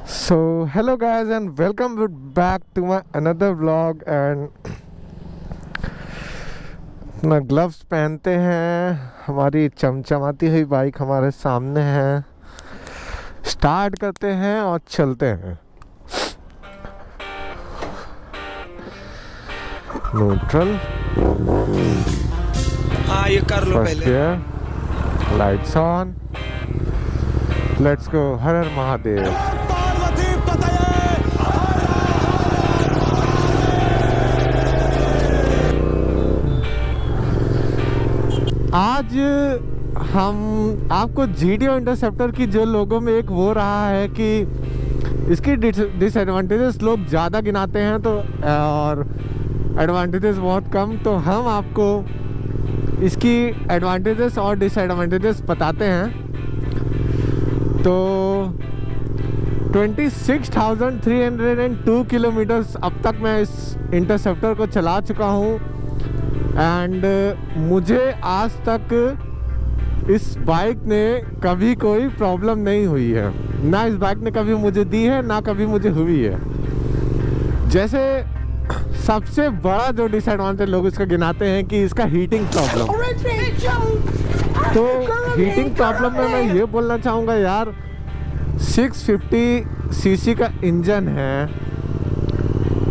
So hello guys and welcome back to my another vlog and अपना gloves पहनते हैं। हमारी चमचमाती हुई बाइक हमारे सामने है। स्टार्ट करते हैं और चलते हैं। न्यूट्रल, हाँ ये कर लो फर्स्ट पहले। Gear, lights on, let's go. हर हर महादेव। आज हम आपको जीटीओ इंटरसेप्टर की जो लोगों में एक वो रहा है कि इसकी डिसएडवांटेजेस लोग ज़्यादा गिनाते हैं तो और एडवांटेजेस बहुत कम, तो हम आपको इसकी एडवांटेजेस और डिसएडवांटेजेस बताते हैं। तो 26,302 किलोमीटर्स अब तक मैं इस इंटरसेप्टर को चला चुका हूँ एंड मुझे आज तक इस बाइक ने कभी कोई प्रॉब्लम नहीं हुई है। ना इस बाइक ने कभी मुझे दी है, ना कभी मुझे हुई है। जैसे सबसे बड़ा जो डिसएडवांटेज लोग इसका गिनाते हैं कि इसका हीटिंग प्रॉब्लम। तो हीटिंग प्रॉब्लम में मैं ये बोलना चाहूँगा यार, 650 सीसी का इंजन है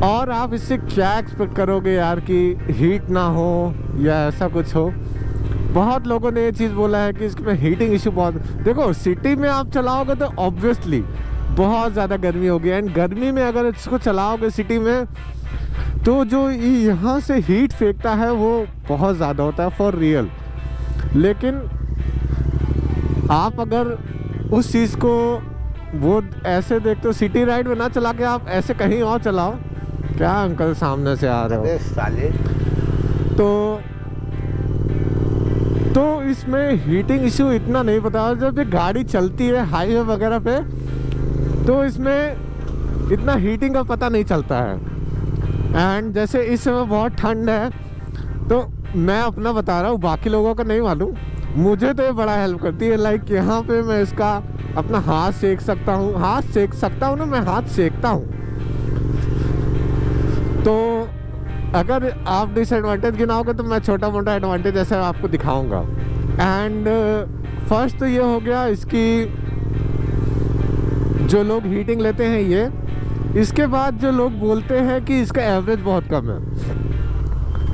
और आप इससे क्या एक्सपेक्ट करोगे यार कि हीट ना हो या ऐसा कुछ हो। बहुत लोगों ने ये चीज़ बोला है कि इसमें हीटिंग इशू बहुत। देखो सिटी में आप चलाओगे तो ऑब्वियसली बहुत ज़्यादा गर्मी होगी एंड गर्मी में अगर इसको चलाओगे सिटी में तो जो यहाँ से हीट फेंकता है वो बहुत ज़्यादा होता है फॉर रियल। लेकिन आप अगर उस चीज़ को वो ऐसे देखते हो, सिटी राइड में ना चला के आप ऐसे कहीं और चलाओ। क्या अंकल सामने से आ रहे हो साले। तो इसमें हीटिंग इशू इतना नहीं पता। जब ये गाड़ी चलती है हाईवे वगैरह पे तो इसमें इतना हीटिंग का पता नहीं चलता है। एंड जैसे इस समय बहुत ठंड है तो मैं अपना बता रहा हूँ, बाकी लोगों का नहीं मालूम, मुझे तो ये बड़ा हेल्प करती है। लाइक यहाँ पे मैं इसका अपना हाथ सेक सकता हूँ। ना, मैं हाथ सेकता हूँ। तो अगर आप डिसएडवांटेज गिनाओगे तो मैं छोटा मोटा एडवांटेज ऐसा आपको दिखाऊंगा। एंड फर्स्ट तो ये हो गया इसकी, जो लोग हीटिंग लेते हैं ये। इसके बाद जो लोग बोलते हैं कि इसका एवरेज बहुत कम है,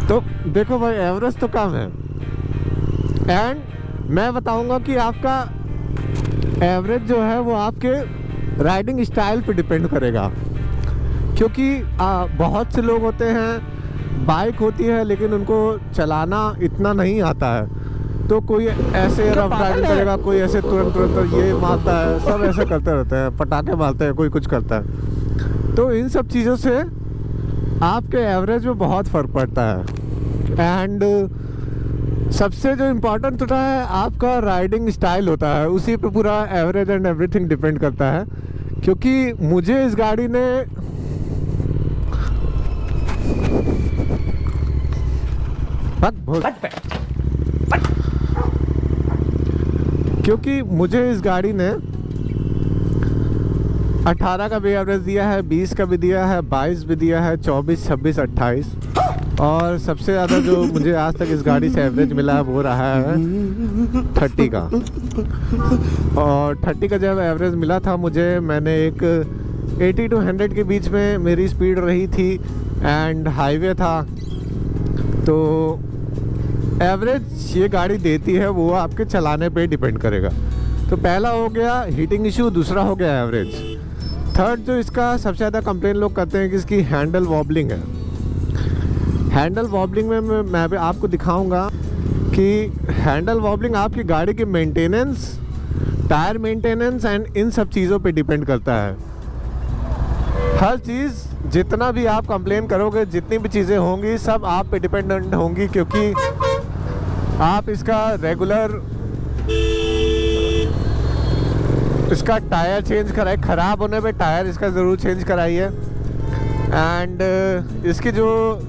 तो देखो भाई एवरेज तो कम है एंड मैं बताऊंगा कि आपका एवरेज जो है वो आपके राइडिंग स्टाइल पे डिपेंड करेगा। क्योंकि बहुत से लोग होते हैं, बाइक होती है लेकिन उनको चलाना इतना नहीं आता है, तो कोई ऐसे रफ ड्राइविंग करेगा, कोई ऐसे तुरंत ये मारता है, सब ऐसे करते रहते हैं, पटाखे मारते हैं, कोई कुछ करता है। तो इन सब चीज़ों से आपके एवरेज में बहुत फ़र्क पड़ता है। एंड सबसे जो इम्पोर्टेंट होता है आपका राइडिंग स्टाइल होता है, उसी पे पूरा एवरेज एंड एवरीथिंग डिपेंड करता है। क्योंकि मुझे इस गाड़ी ने क्योंकि मुझे इस गाड़ी ने 18 का भी एवरेज दिया है, 20 का भी दिया है, 22 भी दिया है, 24, 26, 28 और सबसे ज़्यादा जो मुझे आज तक इस गाड़ी से एवरेज मिला है वो रहा है 30 का। और 30 का जब एवरेज मिला था मुझे, मैंने एक 80 to 100 के बीच में मेरी स्पीड रही थी एंड हाईवे था। तो एवरेज ये गाड़ी देती है वो आपके चलाने पे डिपेंड करेगा। तो पहला हो गया हीटिंग इशू, दूसरा हो गया एवरेज। थर्ड जो इसका सबसे ज़्यादा कंप्लेन लोग करते हैं कि इसकी हैंडल वॉबलिंग है। हैंडल वॉबलिंग में मैं भी आपको दिखाऊंगा कि हैंडल वॉबलिंग आपकी गाड़ी की maintenance, tyre maintenance and in सब चीज़ों पे डिपेंड करता है। हर चीज़ जितना भी आप कंप्लेन करोगे, जितनी भी चीज़ें होंगी सब आप पे डिपेंडेंट होंगी। क्योंकि आप इसका रेगुलर इसका टायर चेंज कराइए, ख़राब होने पे टायर इसका ज़रूर चेंज कराइए। एंड इसकी जो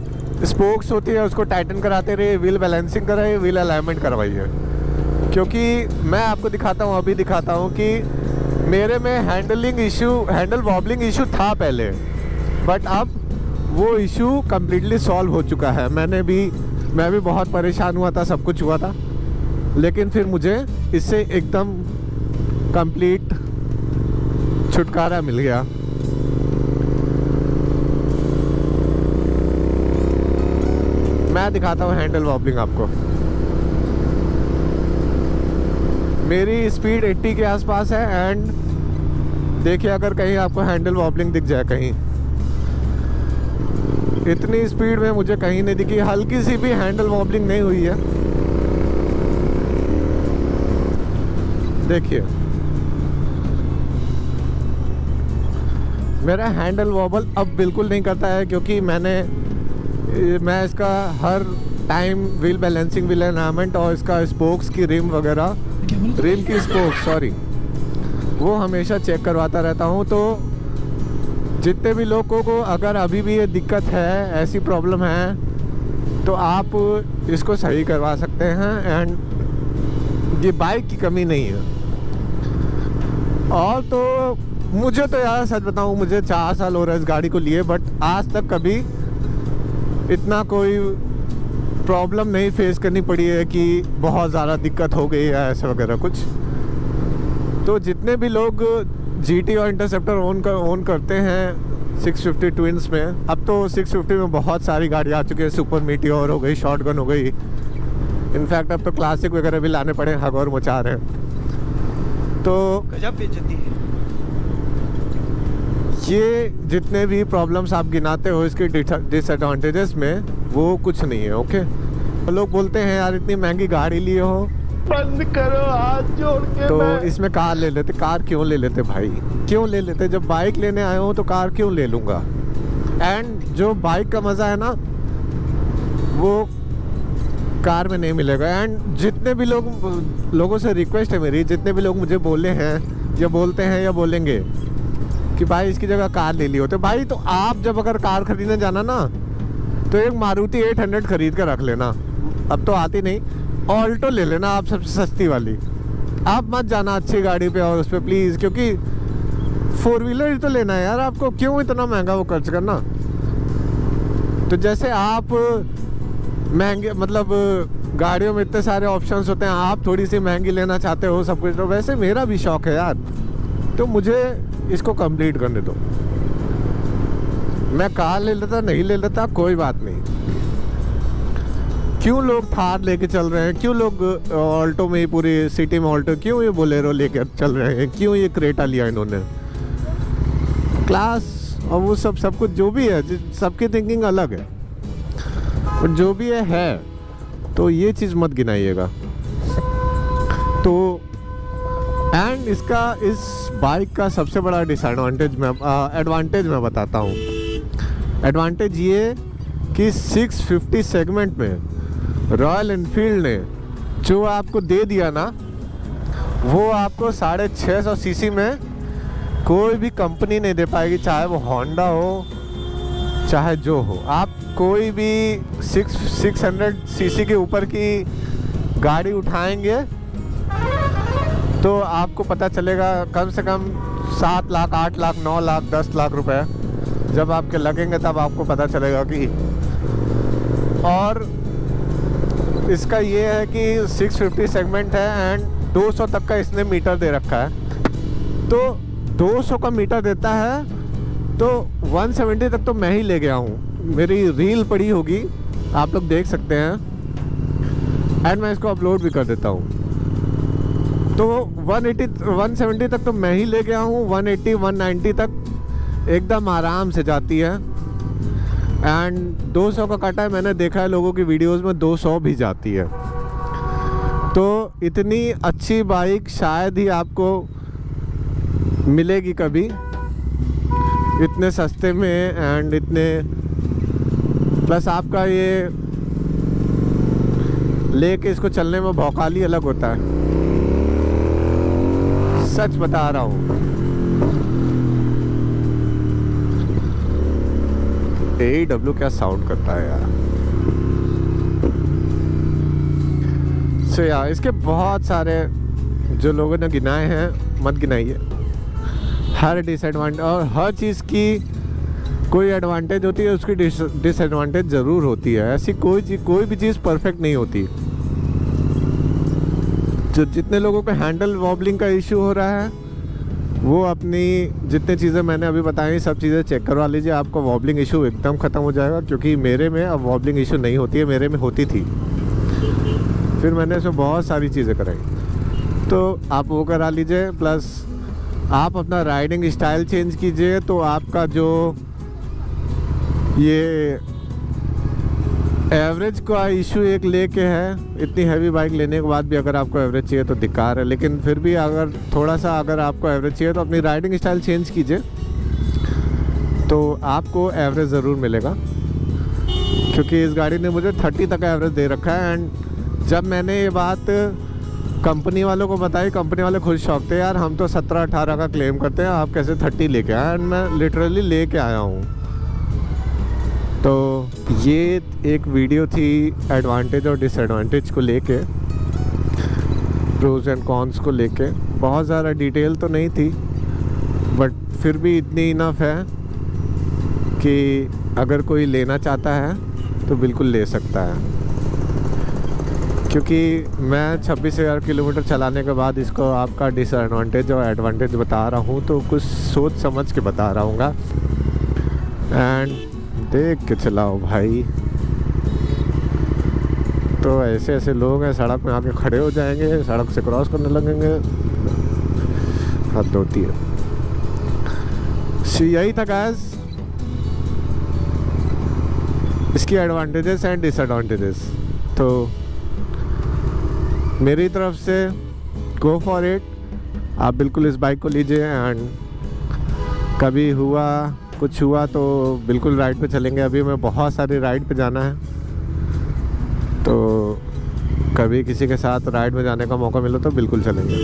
स्पोक्स होती है उसको टाइटन कराते रहिए, व्हील बैलेंसिंग कराइए, व्हील अलाइनमेंट करवाइए। क्योंकि मैं आपको दिखाता हूँ, अभी दिखाता हूँ कि मेरे में हैंडल वॉबलिंग इशू था पहले, बट अब वो इशू कम्प्लीटली सॉल्व हो चुका है। मैं भी बहुत परेशान हुआ था, सब कुछ हुआ था, लेकिन फिर मुझे इससे एकदम कंप्लीट छुटकारा मिल गया। मैं दिखाता हूँ हैंडल वॉबलिंग आपको। मेरी स्पीड 80 के आसपास है एंड देखिए अगर कहीं आपको हैंडल वॉबलिंग दिख जाए कहीं, इतनी स्पीड में मुझे कहीं नहीं दिखी, हल्की सी भी हैंडल वॉबलिंग नहीं हुई है। देखिए मेरा हैंडल वॉबल अब बिल्कुल नहीं करता है, क्योंकि मैं इसका हर time wheel balancing, wheel alignment और इसका स्पोक्स की रिम की स्पोक्स वो हमेशा चेक करवाता रहता हूँ। तो जितने भी लोगों को अगर अभी भी ये दिक्कत है, ऐसी प्रॉब्लम है, तो आप इसको सही करवा सकते हैं एंड ये बाइक की कमी नहीं है। और तो मुझे तो यार सच बताऊँ, मुझे 4 साल हो रहा है इस गाड़ी को लिए, बट आज तक कभी इतना कोई प्रॉब्लम नहीं फेस करनी पड़ी है कि बहुत ज़्यादा दिक्कत हो गई है ऐसा वगैरह कुछ। तो जितने भी लोग GT और इंटरसेप्टर ओन करते हैं 650 ट्विंस में, अब तो 650 में बहुत सारी गाड़ी आ चुकी है, सुपर मीटियोर हो गई, शॉटगन हो गई, इनफैक्ट अब तो क्लासिक वगैरह भी लाने पड़े, हगौर मचा रहे हैं। तो गजब बेइज्जती है। ये जितने भी प्रॉब्लम्स आप गिनाते हो इसके डिसएडवांटेजेस में, वो कुछ नहीं है। ओके, तो लोग बोलते हैं यार इतनी महंगी गाड़ी लिए हो, बंद करो हाथ जोड़ के। तो इसमें कार ले लेते। कार क्यों ले लेते भाई, क्यों ले लेते? जब बाइक लेने आए हो तो कार क्यों ले लूँगा? एंड जो बाइक का मज़ा है ना, वो कार में नहीं मिलेगा। एंड जितने भी लोगों से रिक्वेस्ट है मेरी, जितने भी लोग मुझे बोले हैं या बोलते हैं या बोलेंगे कि भाई इसकी जगह कार ले ली होते, भाई तो आप जब अगर कार खरीदने जाना ना, तो एक मारुति 800 खरीद कर रख लेना, अब तो आती नहीं, ऑल्टो ले लेना आप, सबसे सस्ती वाली। आप मत जाना अच्छी गाड़ी पे और उस पर प्लीज़, क्योंकि 4 व्हीलर ही तो लेना है यार आपको, क्यों इतना महंगा वो खर्च करना। तो जैसे आप महंगे, मतलब गाड़ियों में इतने सारे ऑप्शंस होते हैं, आप थोड़ी सी महंगी लेना चाहते हो सब कुछ, तो वैसे मेरा भी शौक है यार, तो मुझे इसको कंप्लीट करने दो। मैं कार ले लेता, नहीं ले लेता, कोई बात नहीं। क्यों लोग थार लेके चल रहे हैं, क्यों लोग ऑल्टो में ही पूरी सिटी में ऑल्टो, क्यों ये बोलेरो लेकर चल रहे हैं, क्यों ये क्रेटा लिया इन्होंने, क्लास और वो सब कुछ जो भी है, सबकी थिंकिंग अलग है, और जो भी है तो ये चीज़ मत गिनाइएगा। तो एंड इस बाइक का सबसे बड़ा एडवांटेज मैं बताता हूँ। एडवांटेज ये कि 650 सेगमेंट में रॉयल एनफील्ड ने जो आपको दे दिया ना, वो आपको 650 सीसी में कोई भी कंपनी नहीं दे पाएगी, चाहे वो होंडा हो चाहे जो हो। आप कोई भी 600 सीसी के ऊपर की गाड़ी उठाएंगे तो आपको पता चलेगा कम से कम 7 लाख, 8 लाख, 9 लाख, 10 लाख रुपए जब आपके लगेंगे, तब आपको पता चलेगा कि। और इसका ये है कि 650 सेगमेंट है एंड 200 तक का इसने मीटर दे रखा है, तो 200 का मीटर देता है, तो 170 तक तो मैं ही ले गया हूँ। मेरी रील पड़ी होगी, आप लोग देख सकते हैं, एंड मैं इसको अपलोड भी कर देता हूँ। तो 170 तक तो मैं ही ले गया हूँ, 180, 190 तक एकदम आराम से जाती है, एंड 200 का कटा है, मैंने देखा है लोगों की वीडियोस में 200 भी जाती है। तो इतनी अच्छी बाइक शायद ही आपको मिलेगी कभी, इतने सस्ते में, एंड इतने प्लस आपका ये लेके इसको चलने में भौकाली अलग होता है, सच बता रहा हूँ। AEW क्या साउंड करता है यार। सो यार इसके बहुत सारे जो लोगों ने गिनाए हैं, मत गिनाइए, हर डिसएडवांटेज और हर चीज़ की कोई एडवांटेज होती है, उसकी डिसएडवांटेज ज़रूर होती है। ऐसी कोई भी चीज़ परफेक्ट नहीं होती। जो जितने लोगों को हैंडल वॉबलिंग का इशू हो रहा है, वो अपनी जितनी चीज़ें मैंने अभी बताई सब चीज़ें चेक करवा लीजिए, आपका वॉबलिंग इशू एकदम ख़त्म हो जाएगा। क्योंकि मेरे में अब वॉबलिंग इशू नहीं होती है, मेरे में होती थी। फिर मैंने इसमें बहुत सारी चीज़ें कराई, तो आप वो करा लीजिए। प्लस आप अपना राइडिंग स्टाइल चेंज कीजिए, तो आपका जो ये एवरेज का इशू एक लेके है, इतनी हैवी बाइक लेने के बाद भी अगर आपको एवरेज चाहिए तो धिक्कार है। लेकिन फिर भी अगर थोड़ा सा अगर आपको एवरेज चाहिए तो अपनी राइडिंग स्टाइल चेंज कीजिए, तो आपको एवरेज ज़रूर मिलेगा। क्योंकि इस गाड़ी ने मुझे 30 तक एवरेज दे रखा है। एंड जब मैंने ये बात कंपनी वालों को बताई, कंपनी वाले खुद शौक थे, यार हम तो 17-18 का क्लेम करते हैं, आप कैसे 30 लेके आए। एंड मैं लिटरली लेके आया हूँ। तो ये एक वीडियो थी एडवांटेज और डिसएडवांटेज को लेके, प्रोज एंड कॉन्स को लेके। बहुत ज़्यादा डिटेल तो नहीं थी, बट फिर भी इतनी इनफ है कि अगर कोई लेना चाहता है तो बिल्कुल ले सकता है। क्योंकि मैं 26,000 किलोमीटर चलाने के बाद इसको आपका डिसएडवांटेज और एडवांटेज बता रहा हूँ, तो कुछ सोच समझ के बता रहा हूँगा। एंड देख के चलाओ भाई। तो ऐसे ऐसे लोग हैं, सड़क में आके खड़े हो जाएंगे, सड़क से क्रॉस करने लगेंगे, हद होती है। यही था गाइस इसकी एडवांटेजेस एंड डिसएडवांटेजेस। तो मेरी तरफ से गो फॉर इट, आप बिल्कुल इस बाइक को लीजिए। एंड कभी कुछ हुआ तो बिल्कुल राइड पे चलेंगे। अभी मैं बहुत सारी राइड पे जाना है, तो कभी किसी के साथ राइड में जाने का मौका मिला तो बिल्कुल चलेंगे।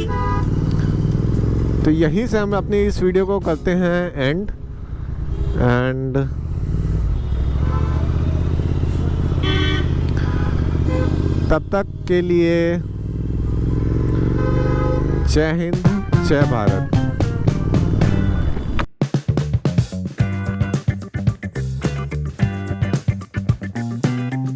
तो यहीं से हम अपनी इस वीडियो को करते हैं एंड तब तक के लिए जय हिंद, जय भारत।